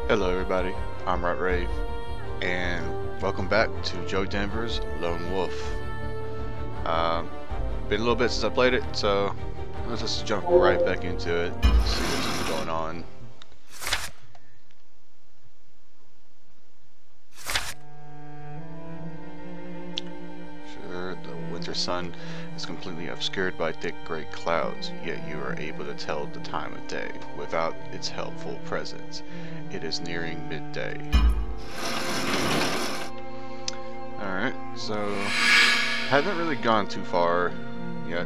Hello everybody, I'm Rave, and welcome back to Joe Denver's Lone Wolf. Been a little bit since I played it, so let's just jump right back into it, see what's going on. Sure, the winter sun is completely obscured by thick gray clouds, yet you are able to tell the time of day without its helpful presence. It is nearing midday. Alright, so haven't really gone too far yet.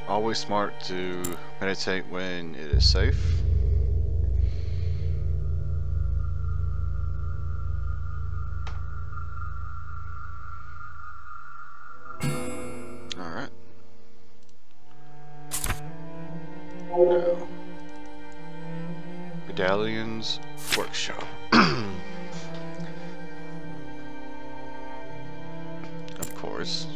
Always smart to meditate when it is safe. Alright. Now, Medallion's workshop. Of course.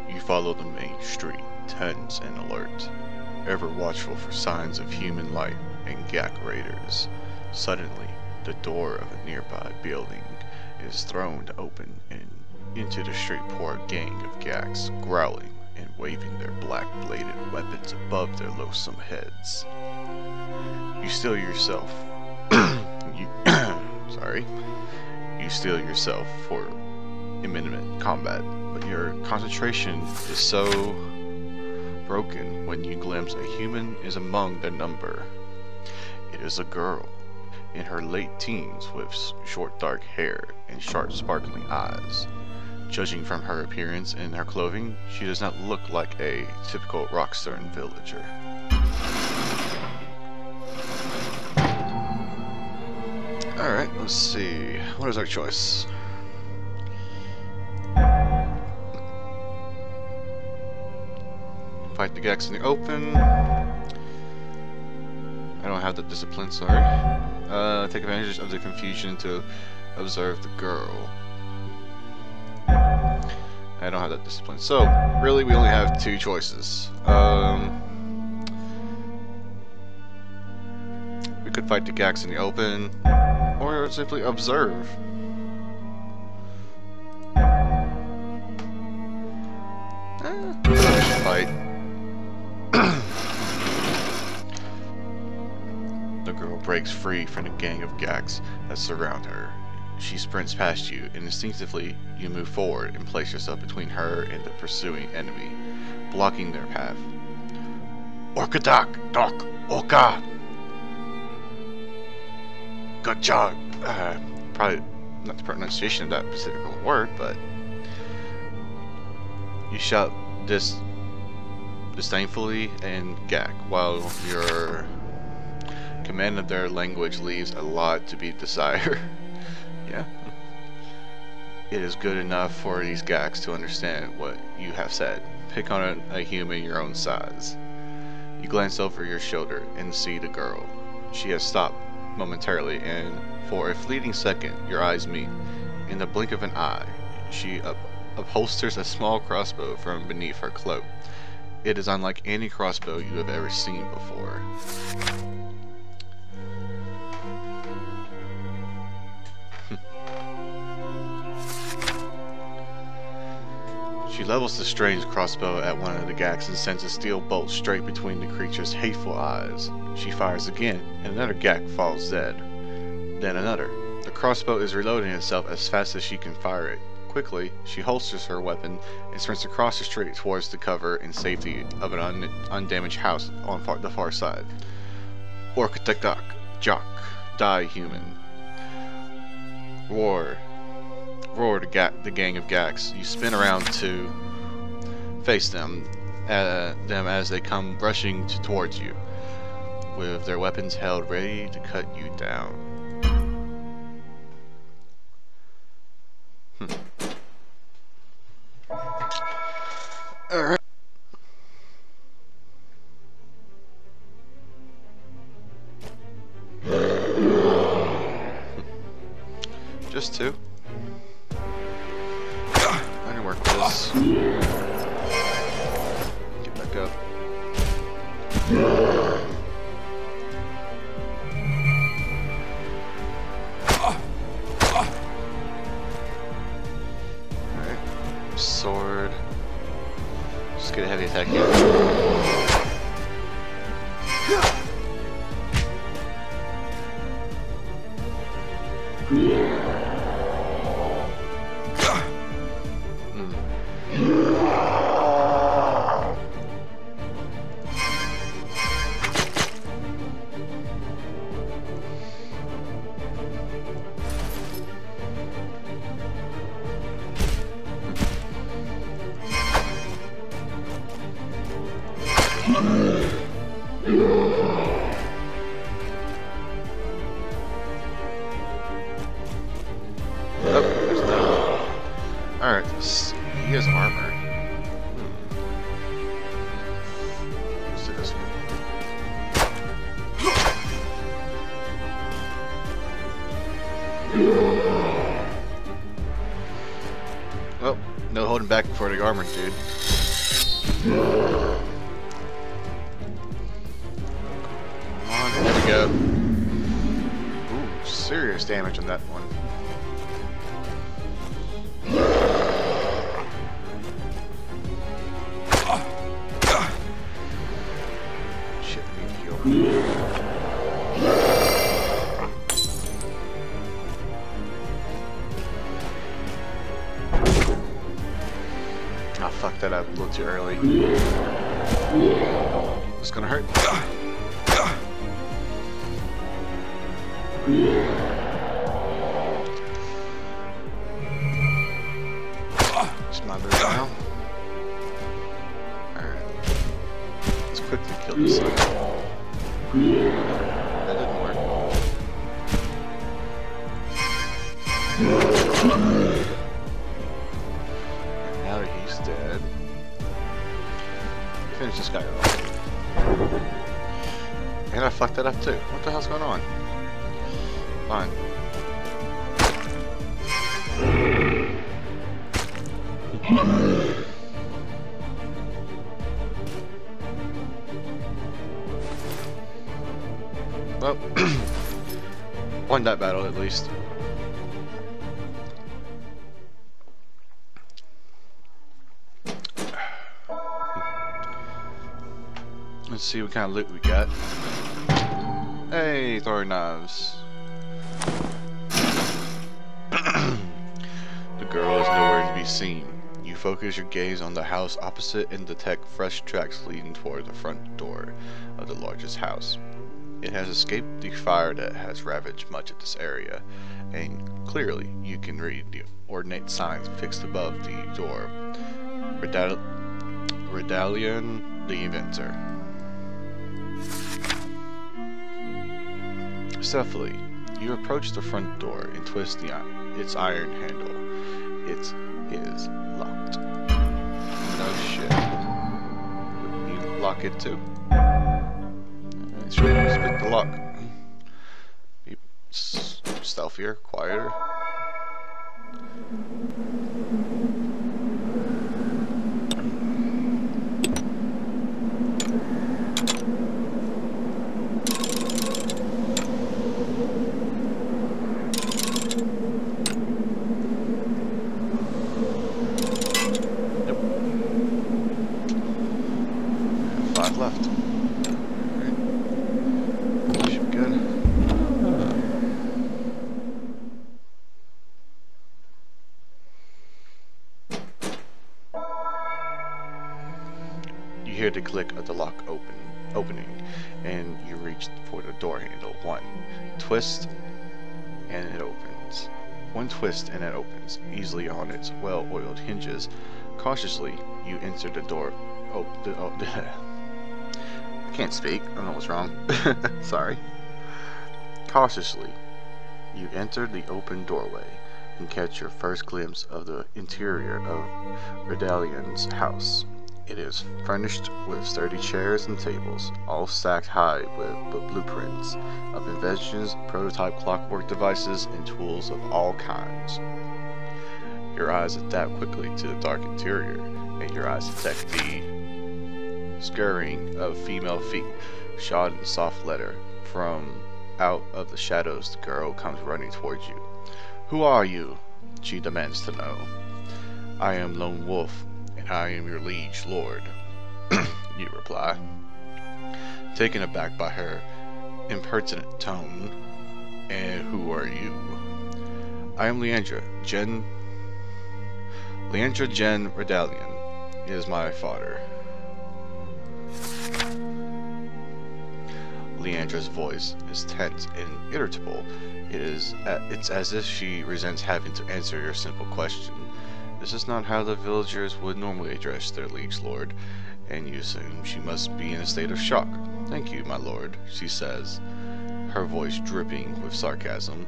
You follow the main street, tense and alert, ever watchful for signs of human life and Gak raiders. Suddenly, the door of a nearby building is thrown open, and into the street pour a gang of Gaks, growling and waving their black-bladed weapons above their loathsome heads. You steel yourself. You steel yourself for imminent combat, but your concentration is so broken when you glimpse a human is among the number. It is a girl in her late teens with short dark hair and sharp sparkling eyes. Judging from her appearance and her clothing, she does not look like a typical Roxthorn villager. Alright, let's see. What is our choice? Fight the Gaks in the open. I don't have the discipline, sorry. Take advantage of the confusion to observe the girl. I don't have that discipline. So, really, we only have two choices. We could fight the Gaks in the open, or simply observe. We should fight. The girl breaks free from the gang of Gaks that surround her. She sprints past you, and instinctively you move forward and place yourself between her and the pursuing enemy, blocking their path. Orkadak, Doc, Oka! Good job! Probably not the pronunciation of that specific word, but you shout this disdainfully and Gak, while your command of their language leaves a lot to be desired. Yeah. It is good enough for these Gaks to understand what you have said. Pick on a human your own size. You glance over your shoulder and see the girl. She has stopped momentarily, and for a fleeting second your eyes meet. In the blink of an eye, she upholsters a small crossbow from beneath her cloak. It is unlike any crossbow you have ever seen before. She levels the strange crossbow at one of the Gaks and sends a steel bolt straight between the creature's hateful eyes. She fires again, and another Gak falls dead. Then another. The crossbow is reloading itself as fast as she can fire it. Quickly, she holsters her weapon and sprints across the street towards the cover and safety of an undamaged house on the far side. Orkatak, Jock, die human. Roar the gang of Gaks. You spin around to face them as they come rushing towards you, with their weapons held ready to cut you down. Alright. Just two. I can work with this. Get back up. Alright, he has armor. Let's do this one. Well, no holding back for the armor, dude. Come on, there we go. Ooh, serious damage on that one. I fucked that up a little too early. It's gonna hurt. Smother it now. Alright. Let's quickly kill this thing. That didn't work. Now that he's dead, finish this guy off. And I fucked that up too. What the hell's going on? Fine. Well, won that battle at least. Let's see what kind of loot we got. Hey, throwing knives. The girl is nowhere to be seen. You focus your gaze on the house opposite and detect fresh tracks leading toward the front door of the largest house. It has escaped the fire that has ravaged much of this area, and clearly you can read the ornate signs fixed above the door. Redalion the Inventor. Stealthily, you approach the front door and twist its iron handle. It is locked. No shit. You lock it too? Sure, spit the lock. Be stealthier, quieter. Yep. 5 left. You hear the click of the lock opening, and you reach for the door handle. 1 twist, and it opens. 1 twist, and it opens easily on its well-oiled hinges. Cautiously, you enter the door. I can't speak. I don't know what's wrong. Sorry. Cautiously, you enter the open doorway and catch your first glimpse of the interior of Redalion's house. It is furnished with sturdy chairs and tables, all stacked high with blueprints of inventions, prototype clockwork devices, and tools of all kinds. Your eyes adapt quickly to the dark interior, and your eyes detect the scurrying of female feet, shod in soft leather. From out of the shadows, the girl comes running towards you. "Who are you?" she demands to know. "I am Lone Wolf, and I am your liege lord," you reply. taken aback by her impertinent tone. And who are you? I am Leandra Jen Redalian is my father. Leandra's voice is tense and irritable. It's as if she resents having to answer your simple question. This is not how the villagers would normally address their liege lord, and you assume she must be in a state of shock. Thank you, my lord, she says, her voice dripping with sarcasm.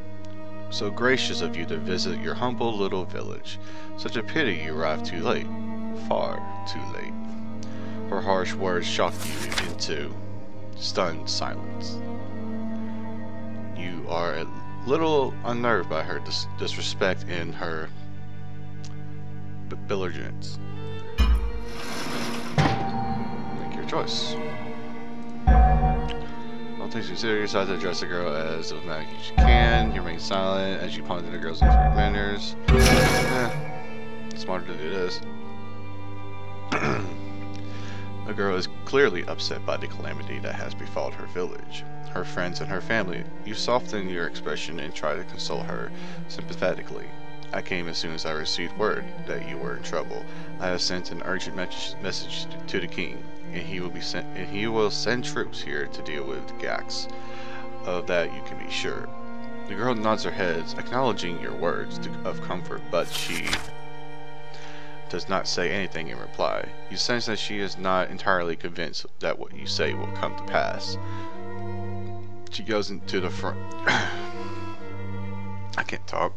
So gracious of you to visit your humble little village. Such a pity you arrived too late. Far too late. Her harsh words shock you into stunned silence. You are a little unnerved by her disrespect and her belligerence. Make your choice. All things considered, you decide to address the girl as diplomatic as you can. You remain silent as you ponder the girl's intimate manners. Smarter to do this. The girl is clearly upset by the calamity that has befallen her village, her friends, and her family. You soften your expression and try to console her sympathetically. I came as soon as I received word that you were in trouble. I have sent an urgent message to the king, and he will send troops here to deal with the Gax. Of that you can be sure. The girl nods her head, acknowledging your words of comfort, but she does not say anything in reply. You sense that she is not entirely convinced that what you say will come to pass. She goes into the front. I can't talk.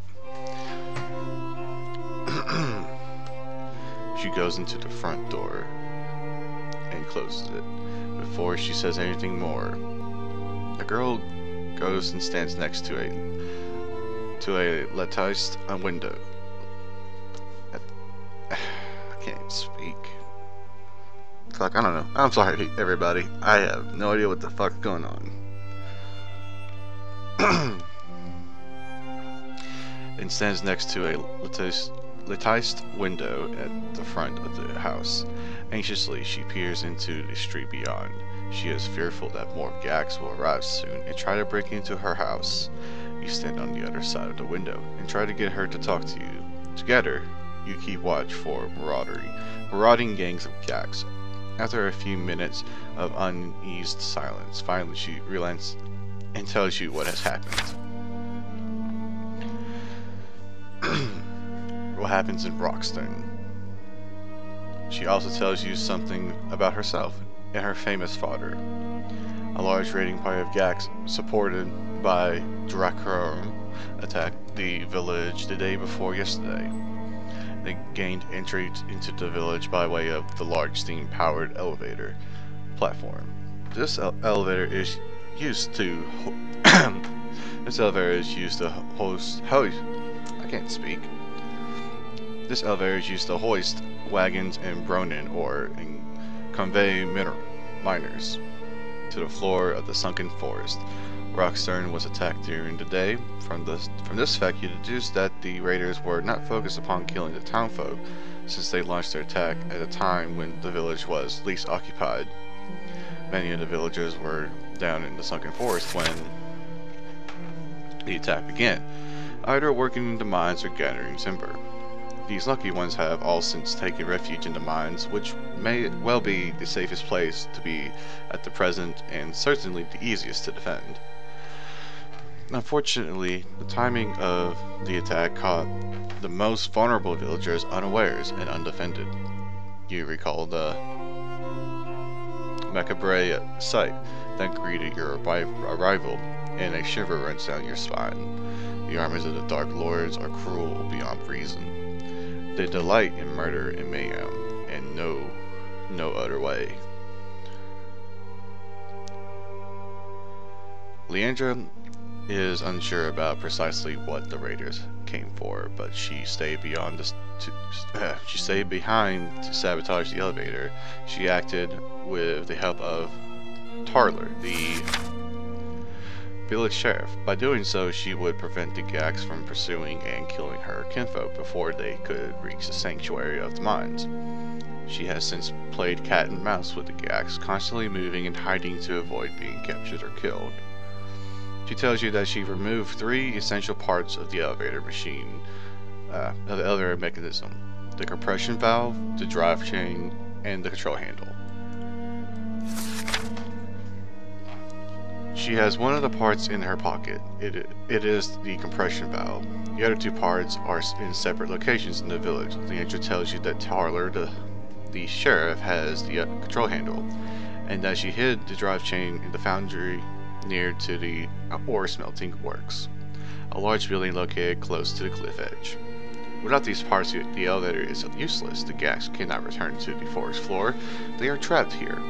She goes into the front door and closes it. Before she says anything more, the girl goes and stands next to a latticed window. I can't speak. Fuck, I don't know. I'm sorry, everybody. I have no idea what the fuck's going on. And stands next to a latticed window at the front of the house. Anxiously, she peers into the street beyond. She is fearful that more Gax will arrive soon and try to break into her house. You stand on the other side of the window and try to get her to talk to you. Together, you keep watch for marauding gangs of Gax. After a few minutes of uneased silence, finally she relents and tells you what has happened. What happens in Rockstone. She also tells you something about herself and her famous father. A large raiding party of Gax, supported by Dracorum, attacked the village the day before yesterday. They gained entry into the village by way of the large steam-powered elevator platform. This elevator is used to host. I can't speak. This elevator is used to hoist wagons and bronin ore and convey miners to the floor of the sunken forest. Rockstone was attacked during the day. From this fact, you deduce that the raiders were not focused upon killing the townfolk, since they launched their attack at a time when the village was least occupied. Many of the villagers were down in the sunken forest when the attack began, either working in the mines or gathering timber. These lucky ones have all since taken refuge in the mines, which may well be the safest place to be at the present and certainly the easiest to defend. Unfortunately, the timing of the attack caught the most vulnerable villagers unawares and undefended. You recall the macabre sight that greeted your arrival, and a shiver runs down your spine. The armies of the Dark Lords are cruel beyond reason. They delight in murder and mayhem, and no other way. Leandra is unsure about precisely what the raiders came for, but she stayed behind to sabotage the elevator. She acted with the help of Tarler, the village sheriff. By doing so, she would prevent the Gax from pursuing and killing her kinfolk before they could reach the sanctuary of the mines. She has since played cat and mouse with the Gax, constantly moving and hiding to avoid being captured or killed. She tells you that she removed 3 essential parts of the elevator machine, of the elevator mechanism: the compression valve, the drive chain, and the control handle. She has one of the parts in her pocket. It is the compression valve. The other 2 parts are in separate locations in the village. Leandra tells you that Tarler, the sheriff, has the control handle, and that she hid the drive chain in the foundry near to the ore smelting works, a large building located close to the cliff edge. Without these parts, the elevator is useless. The Gax cannot return to the forest floor. They are trapped here.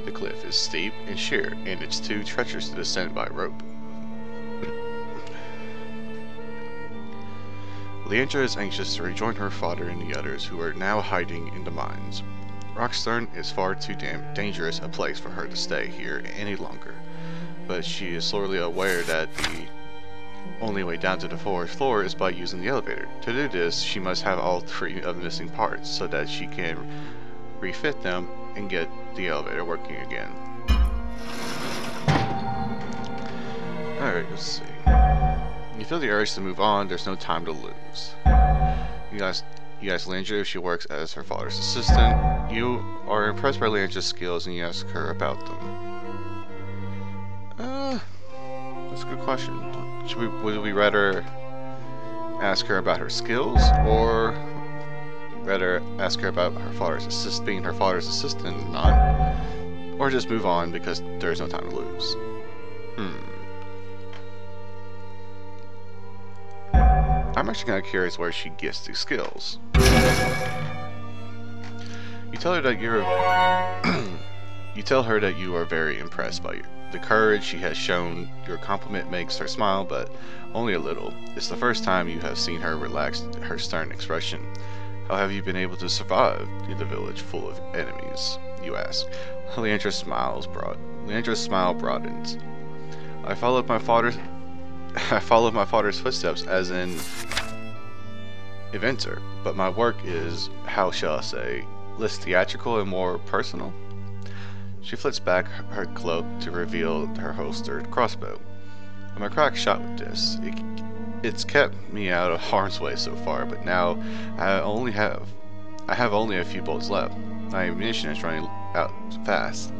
The cliff is steep and sheer, and it's too treacherous to descend by rope. Leandra is anxious to rejoin her father and the others who are now hiding in the mines. Rockstern is far too dangerous a place for her to stay here any longer, but she is sorely aware that the only way down to the forest floor is by using the elevator. To do this, she must have all 3 of the missing parts so that she can refit them and get the elevator working again. Alright, let's see. You feel the urge to move on. There's no time to lose. You ask Leandra if she works as her father's assistant. You are impressed by Leandra's skills and you ask her about them. That's a good question. Would we rather ask her about her skills, or rather ask her about her father's being her father's assistant and not, or just move on because there's no time to lose? I'm actually kind of curious where she gets these skills. You tell her that you tell her that you are very impressed by the courage she has shown. Your compliment makes her smile, but only a little. It's the first time you have seen her relax her stern expression. How have you been able to survive in the village full of enemies? You ask. Leandra's smile broadens. I followed my father's footsteps as an inventor, but my work is, how shall I say, less theatrical and more personal. She flits back her cloak to reveal her holstered crossbow. I'm a crack shot with this. It's kept me out of harm's way so far, but now I have only a few bolts left. My ammunition is running out fast,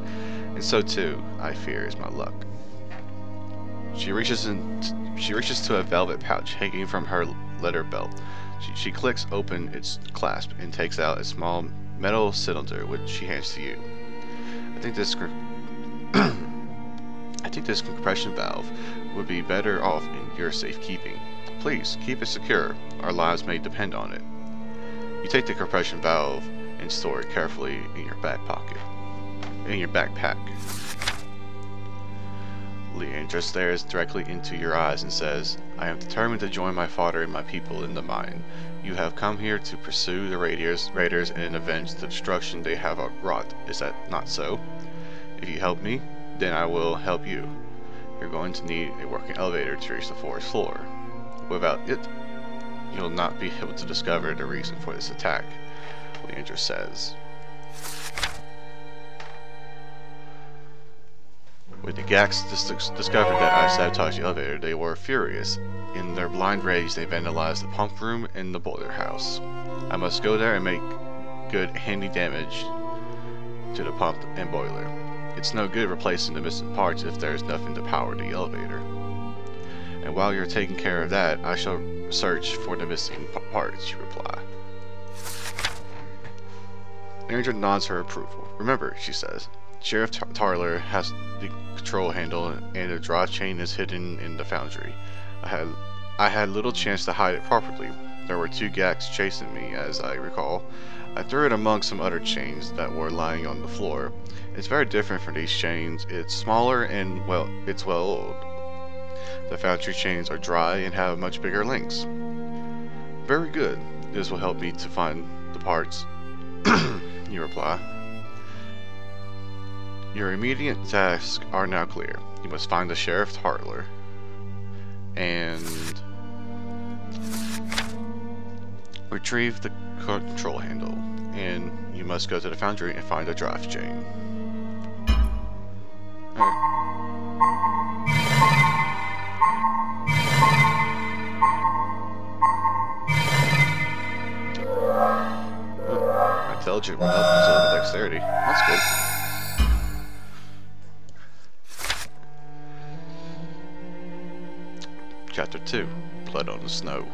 and so too, I fear, is my luck. She reaches to a velvet pouch hanging from her leather belt. She clicks open its clasp and takes out a small metal cylinder, which she hands to you. I think this compression valve would be better off in your safekeeping. Please keep it secure. Our lives may depend on it. You take the compression valve and store it carefully in your backpack. Leandra stares directly into your eyes and says, I am determined to join my father and my people in the mine. You have come here to pursue the raiders and avenge the destruction they have wrought. Is that not so? If you help me, then I will help you. You're going to need a working elevator to reach the forest floor. Without it, you'll not be able to discover the reason for this attack, Leandra says. When the Gax discovered that I sabotaged the elevator, they were furious. In their blind rage, they vandalized the pump room and the boiler house. I must go there and make good handy damage to the pump and boiler. It's no good replacing the missing parts if there's nothing to power the elevator. And while you're taking care of that, I shall search for the missing parts, you reply. Leandra nods her approval. Remember, she says, Sheriff Tarler has the control handle and the drive chain is hidden in the foundry. I had little chance to hide it properly. There were 2 Gax chasing me, as I recall. I threw it among some other chains that were lying on the floor. It's very different from these chains. It's smaller and, well, it's well oiled. The foundry chains are dry and have much bigger links. Very good. This will help me to find the parts, you reply. Your immediate tasks are now clear. You must find the Sheriff Tarler and retrieve the control handle, and you must go to the foundry and find a drive chain. Intelligent went up instead of dexterity. That's good. Chapter 2. Blood on the Snow.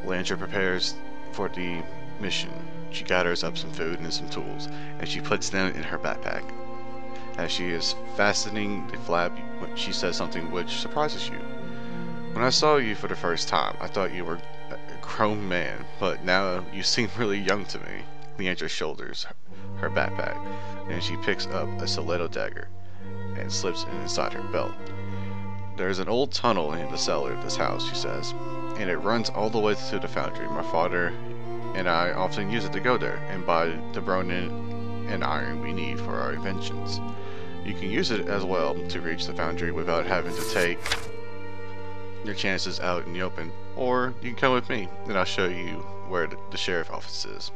Leandra prepares for the mission. She gathers up some food and some tools, and she puts them in her backpack. As she is fastening the flap, she says something which surprises you. When I saw you for the first time, I thought you were a grown man, but now you seem really young to me. Leandra shoulders her backpack, and she picks up a stiletto dagger and slips it inside her belt. There is an old tunnel in the cellar of this house, she says, and it runs all the way to the foundry. My father and I often use it to go there and buy the Bronin and iron we need for our inventions. You can use it as well to reach the foundry without having to take your chances out in the open, or you can come with me and I'll show you where the sheriff office is.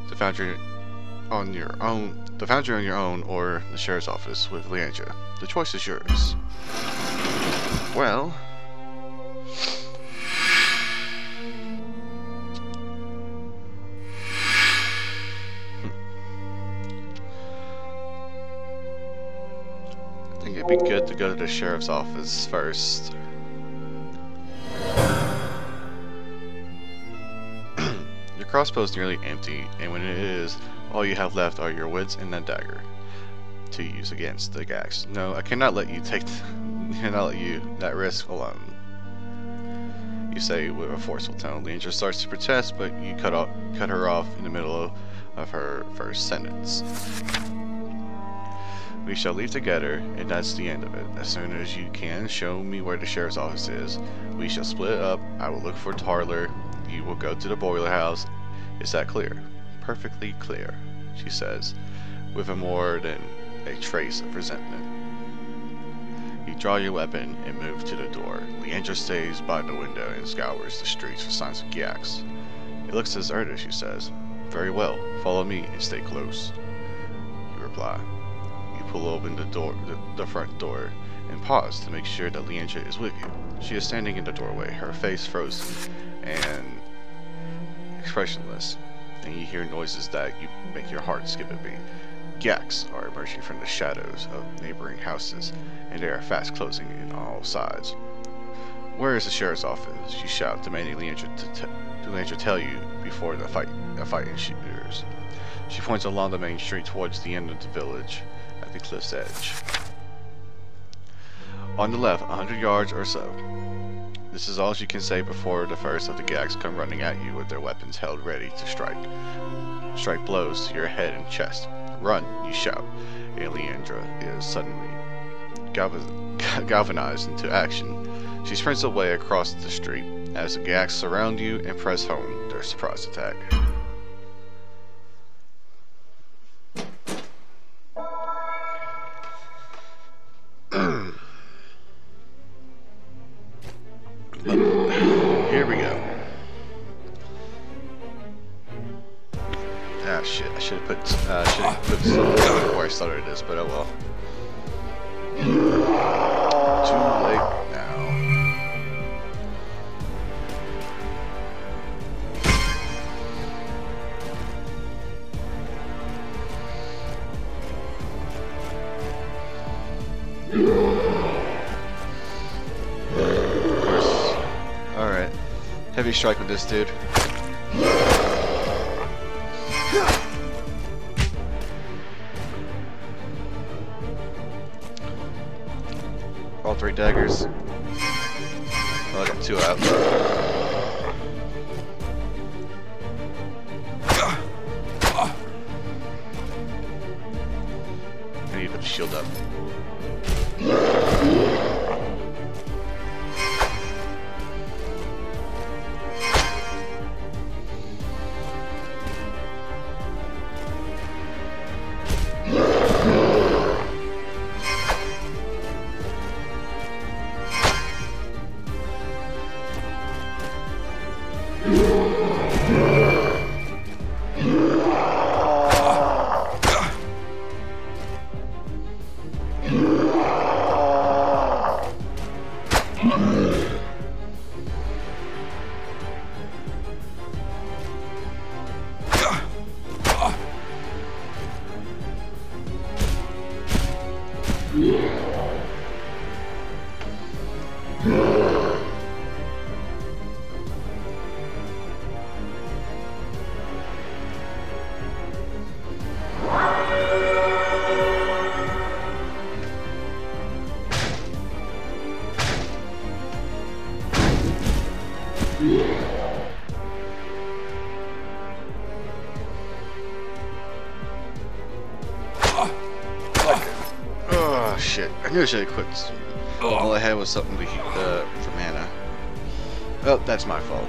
The foundry on your own, or the sheriff's office with Leandra. The choice is yours. Well, I think it'd be good to go to the sheriff's office first. Your crossbow is nearly empty, and when it is, all you have left are your wits and a dagger to use against the Gax. No, I cannot let you that risk alone, you say with a forceful tone. Leandra starts to protest, but you cut her off in the middle of her first sentence. We shall leave together, and that's the end of it. As soon as you can show me where the sheriff's office is, we shall split up. I will look for Tarler. You will go to the boiler house. Is that clear? Perfectly clear, she says, with a more than a trace of resentment. You draw your weapon and move to the door. Leandra stays by the window and scours the streets for signs of Gax. It looks deserted, she says. Very well, follow me and stay close, you reply. You pull open the front door and pause to make sure that Leandra is with you. She is standing in the doorway, her face frozen and expressionless, and you hear noises that you make your heart skip a beat. Gax are emerging from the shadows of neighboring houses, and they are fast closing in on all sides. Where is the sheriff's office? You shout, demanding Leandra tell you before the fight ensues. She points along the main street towards the end of the village, at the cliff's edge. On the left, 100 yards or so. This is all she can say before the first of the Gax come running at you with their weapons held ready to strike. Strike blows to your head and chest. Run, you shout, and Leandra is suddenly galvanized into action. She sprints away across the street as the Gax surround you and press home their surprise attack. Here we go. Ah shit, I should have put some before I started this, but oh well. Too late now. Of course. Alright. Heavy strike with this dude. All 3 daggers. Well, I got 2 out. I need to shield up. Oh shit! I knew I should have quit. All I had was something to for mana. Oh, that's my fault.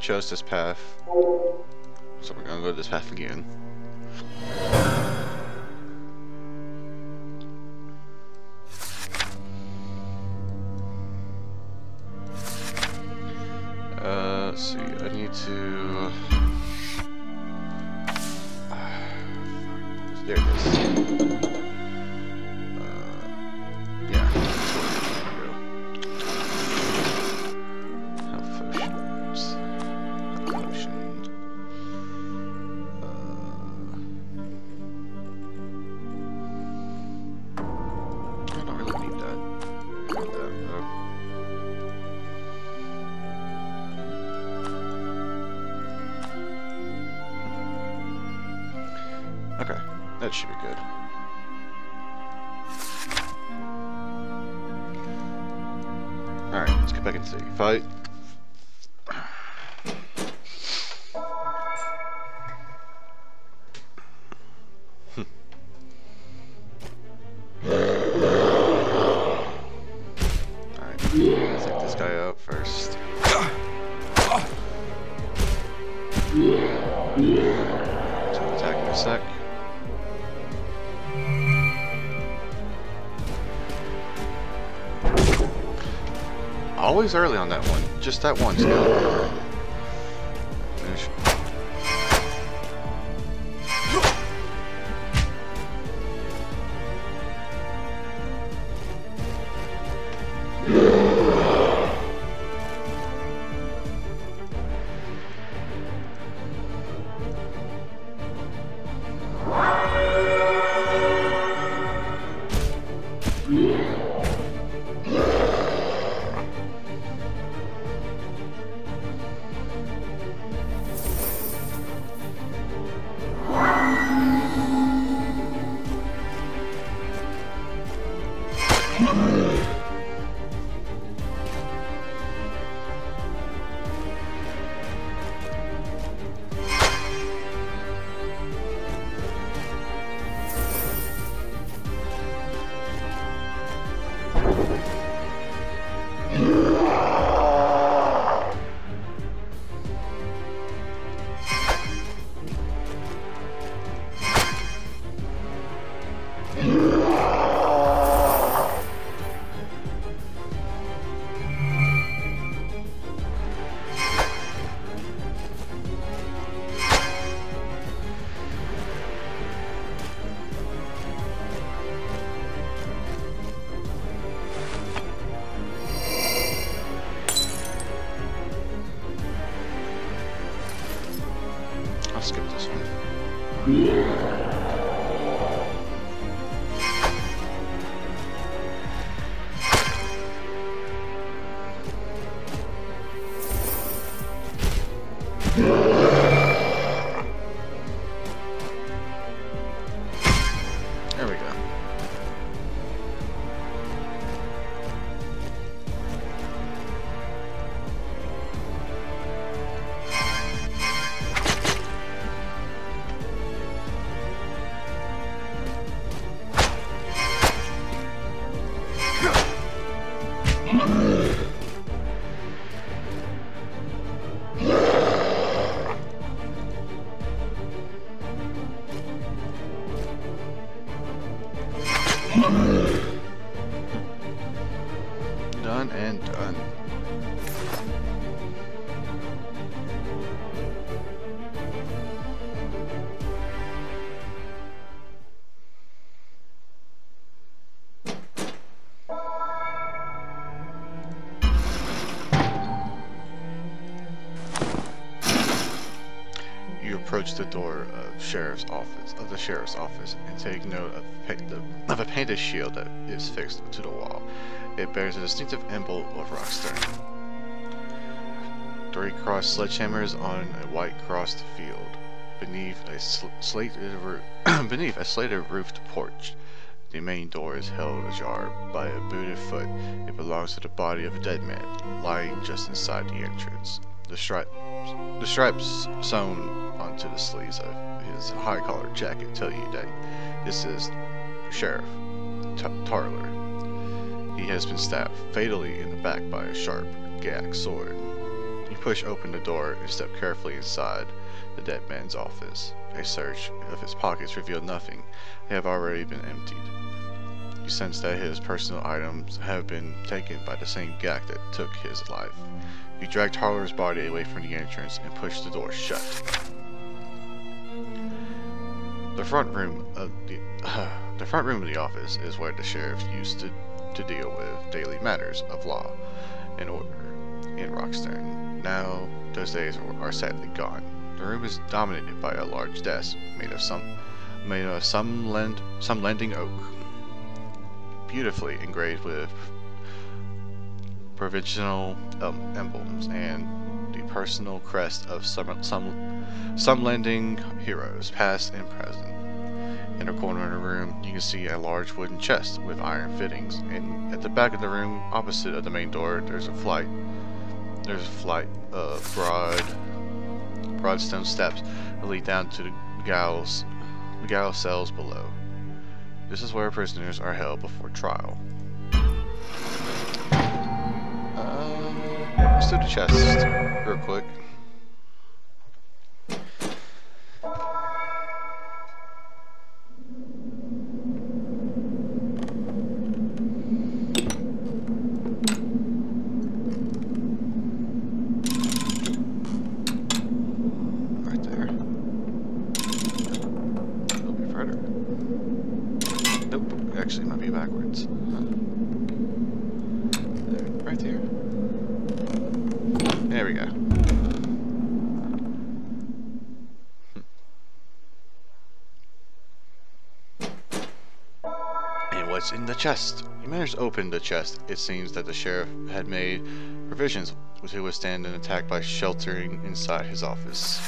Chose this path, so we're gonna go this path again. Let's see, I need to there it is. Yeah, that's where we're gonna go. Health potions. I don't really need that. Okay, that should be good. Alright, let's get back into the fight. Let's take this guy out first. So attack in a sec. Always early on that one. Just that once. Finish. Done and done. You approach the door of the sheriff's office, and take note of a painted shield that is fixed to the wall. It bears a distinctive emblem of Rockstern. 3 crossed sledgehammers on a white crossed field. Beneath a slated roofed porch, the main door is held ajar by a booted foot. It belongs to the body of a dead man, lying just inside the entrance. The stripes sewn onto the sleeves of his high-collared jacket tell you that this is Sheriff Tarler. He has been stabbed fatally in the back by a sharp Gak sword. You push open the door and step carefully inside the dead man's office. A search of his pockets revealed nothing. They have already been emptied. You sense that his personal items have been taken by the same Gak that took his life. You drag Tarler's body away from the entrance and push the door shut. The front room of the office is where the sheriff used to deal with daily matters of law and order in Rockstern. Now, those days are sadly gone. The room is dominated by a large desk made of some lending oak, beautifully engraved with provincial emblems and the personal crest of some lending heroes, past and present. In a corner of the room, you can see a large wooden chest with iron fittings, and at the back of the room, opposite of the main door, there's a flight of broad stone steps that lead down to the gallows cells below. This is where prisoners are held before trial. Let's do the chest real quick. Right there. A little bit further. Nope, actually it might be backwards. There, right there. There we go. And what's in the chest? You managed to open the chest. It seems that the sheriff had made provisions to withstand an attack by sheltering inside his office.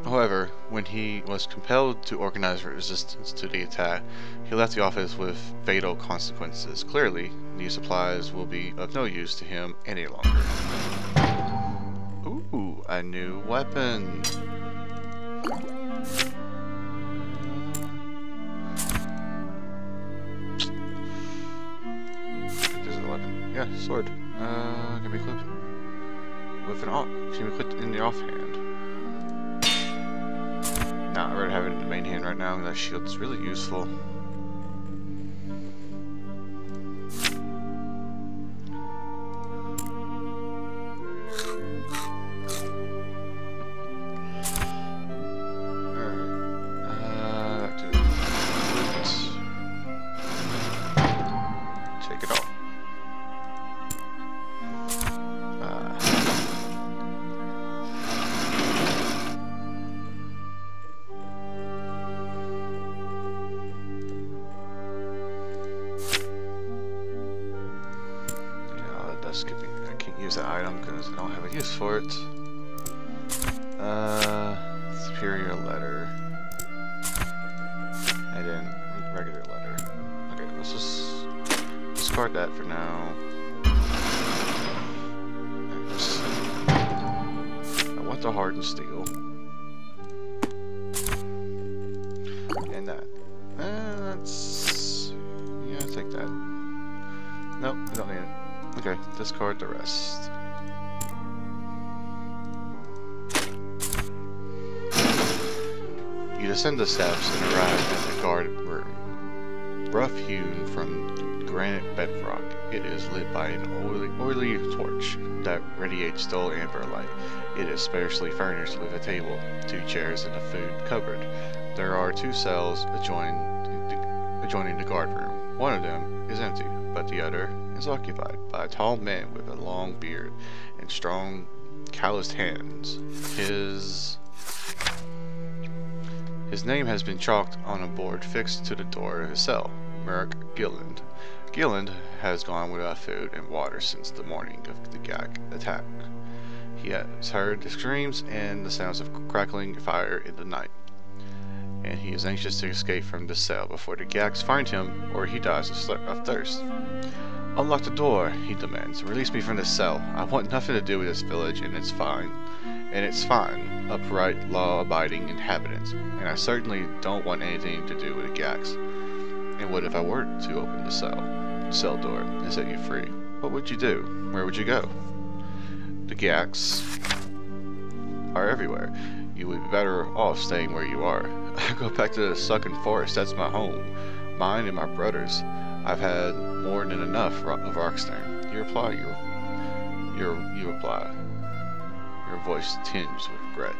However, when he was compelled to organize resistance to the attack, he left the office with fatal consequences. Clearly, these supplies will be of no use to him any longer. Ooh, a new weapon. There's a weapon. Yeah, sword. Can be equipped with can be equipped in the offhand. Nah, I'd rather have it in the main hand right now. That shield's really useful. Take it off. I can't use that item because I don't have a use for it. Superior letter. And then regular letter. Okay, let's just discard that for now. I want the hardened steel. And that. That's... yeah, take that. Nope, I don't need it. Okay, discard the rest. You descend the steps and arrive at the rough hewn from granite bedrock. It is lit by an oily torch that radiates dull amber light. It is sparsely furnished with a table, 2 chairs, and a food cupboard. There are 2 cells adjoining the guard room. One of them is empty, but the other is occupied by a tall man with a long beard and strong, calloused hands. His name has been chalked on a board fixed to the door of his cell, Merrick Gilland. Gilland has gone without food and water since the morning of the GAC attack. He has heard the screams and the sounds of crackling fire in the night, and he is anxious to escape from the cell before the GACs find him or he dies of thirst. Unlock the door, he demands. Release me from this cell. I want nothing to do with this village, and it's fine, upright, law-abiding inhabitants, and I certainly don't want anything to do with the GACs. And what if I were to open the cell door, and set you free? What would you do? Where would you go? The GACs are everywhere. You would be better off staying where you are. I go back to the Sunken Forest. That's my home. Mine and my brother's. I've had more than enough of Rockstern. You reply. Your voice tinged with regret.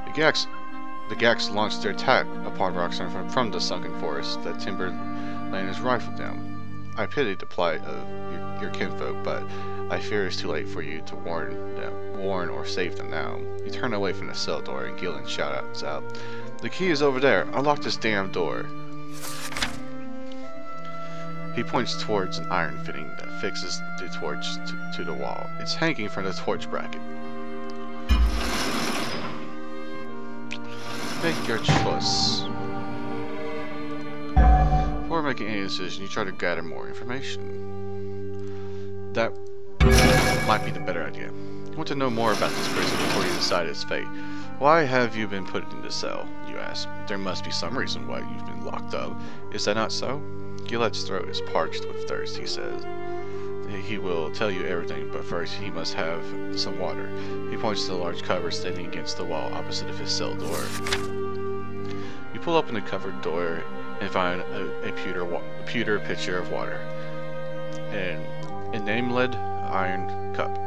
The GACs launched their attack upon Rockstern from the Sunken Forest. That timber land is rife with them. I pity the plight of your kinfolk, but I fear it's too late for you to warn or save them now. You turn away from the cell door, and Gillen shouts out, "The key is over there. Unlock this damn door." He points towards an iron fitting that fixes the torch to the wall. It's hanging from the torch bracket. Make your choice. Before making any decision, you try to gather more information. That might be the better idea. You want to know more about this prison before you decide its fate. Why have you been put in this cell, you ask? There must be some reason why you've been locked up. Is that not so? Gillet's throat is parched with thirst, he says. He will tell you everything, but first he must have some water. He points to the large cupboard standing against the wall opposite of his cell door. You pull open the cupboard door and find a pewter pitcher of water, and a name-lead iron cup,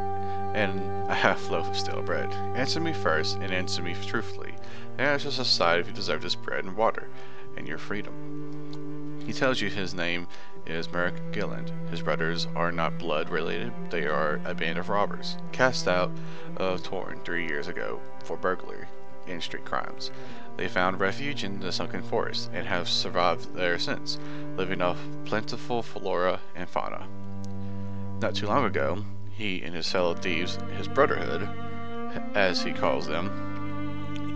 and a half loaf of stale bread. Answer me first, and answer me truthfully. And I shall decide if you deserve this bread and water, and your freedom. He tells you his name is Merrick Gilland. His brothers are not blood related. They are a band of robbers, cast out of Torn 3 years ago for burglary and street crimes. They found refuge in the Sunken Forest and have survived there since, living off plentiful flora and fauna. Not too long ago, he and his fellow thieves, his brotherhood, as he calls them,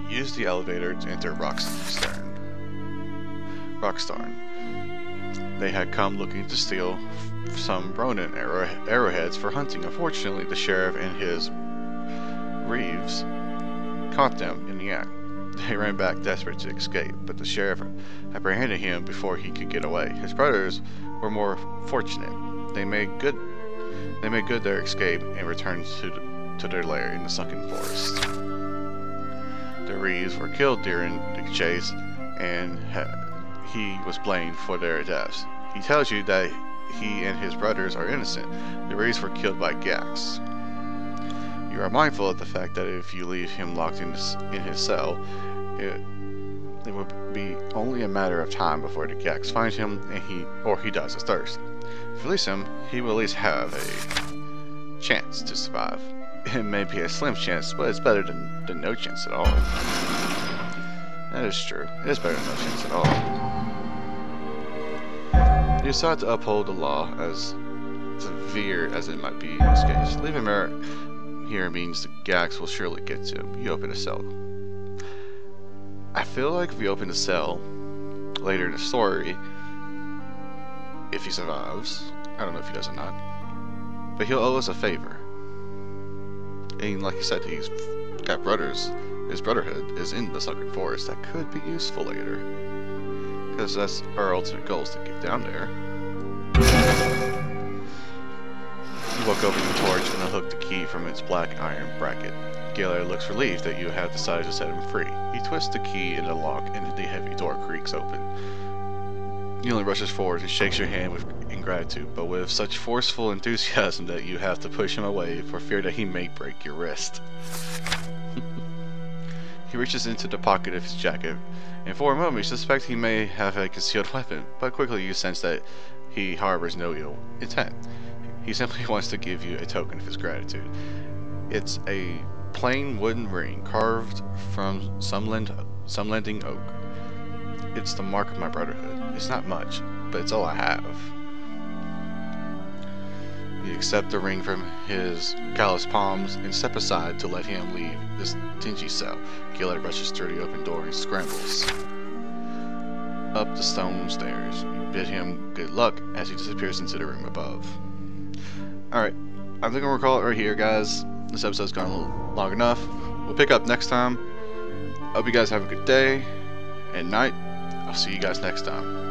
used the elevator to enter Rockstarn. They had come looking to steal some Ronin arrowheads for hunting. Unfortunately, the sheriff and his reeves caught them in the act. They ran back desperate to escape, but the sheriff apprehended him before he could get away. His brothers were more fortunate. They made good their escape and returned to their lair in the Sunken Forest. The reeves were killed during the chase, and he was blamed for their deaths. He tells you that he and his brothers are innocent. The reeves were killed by GACs. You are mindful of the fact that if you leave him locked in his cell, it will be only a matter of time before the GACs find him and he dies of thirst. If you release him, he will at least have a chance to survive. It may be a slim chance, but it's better than no chance at all. That is true. It is better than no chance at all. You decide to uphold the law, as severe as it might be in this case. Leaving Merrick here means the GACs will surely get to him. You open a cell. I feel like if we open the cell later in the story, if he survives, I don't know if he does or not, but he'll owe us a favor. And like he said, he's got brothers. His brotherhood is in the Sunken Forest. That could be useful later, because that's our ultimate goal, is to get down there. You walk over to the torch and unhook the key from its black iron bracket. Gaylor looks relieved that you have decided to set him free. He twists the key in the lock and the heavy door creaks open. Gillet rushes forward and shakes your hand in gratitude, but with such forceful enthusiasm that you have to push him away for fear that he may break your wrist. He reaches into the pocket of his jacket, and for a moment you suspect he may have a concealed weapon, but quickly you sense that he harbors no ill intent. He simply wants to give you a token of his gratitude. It's a plain wooden ring carved from some lending oak. It's the mark of my brotherhood. It's not much, but it's all I have. You accept the ring from his calloused palms and step aside to let him leave this dingy cell. Gillet rushes through the open door and scrambles up the stone stairs. You bid him good luck as he disappears into the room above. Alright, I think I'm gonna call it right here, guys. This episode's gone a little long enough. We'll pick up next time. Hope you guys have a good day and night. I'll see you guys next time.